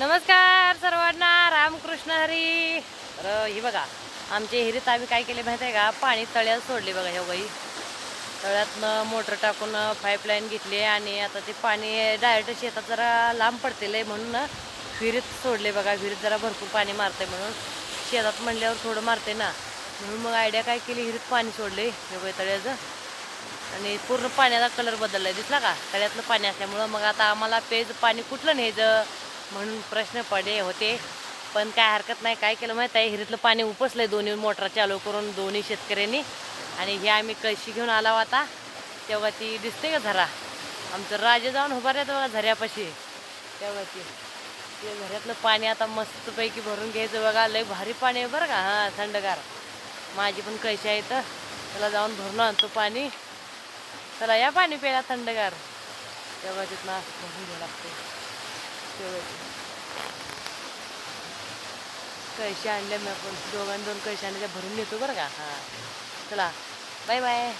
नमस्कार सर्वांना, रामकृष्ण हरी. तर ही बघा, आमच्या हिरीत आम्ही काय केले माहिती आहे का, पाणी तळ्यात सोडले बघा. हे बाई तळ्यातनं मोटर टाकून पाईपलाईन घेतली आणि आता ते पाणी डायरेक्ट शेतात जरा लांब पडते लय म्हणून विहिरीत सोडले बघा. विहिरीत जरा भरपूर पाणी मारते म्हणून, शेतात म्हणल्यावर थोडं मारते ना, म्हणून मग आयडिया काय केली, विहिरीत पाणी सोडले हे बाई तळ्याचं. आणि पूर्ण पाण्याचा कलर बदललाय, दिसला का, तळ्यातलं पाणी असल्यामुळं. मग आता आम्हाला पेज पाणी कुठलं न्यायचं म्हणून प्रश्न पडले होते. पण काय हरकत नाही, काय केलं माहीत आहे, हिरीतलं पाणी उपसलंय दोन्ही मोटर चालू करून दोन्ही शेतकऱ्यांनी. आणि हे आम्ही कळशी घेऊन आला होता, तेव्हा ती दिसते का झरा, आमचं राजे जाऊन उभा राहतो बघा झऱ्यापाशी, तेव्हा ते झऱ्यातलं पाणी आता मस्तपैकी भरून घ्यायचं बघा. लय भारी पाणी आहे बरं का, हां थंडगार. माझी पण कळशी आहे, तर त्याला जाऊन भरून आणतो पाणी. चला या पाणी प्यायला थंडगार. तेव्हा तिथनं असं भरून घ्यावं लागते. तेव्हा कळशी आणल्या मी, आपण दोघांनी दोन कळशी आणल्या, भरून घेतो बरं का. हां चला, बाय बाय.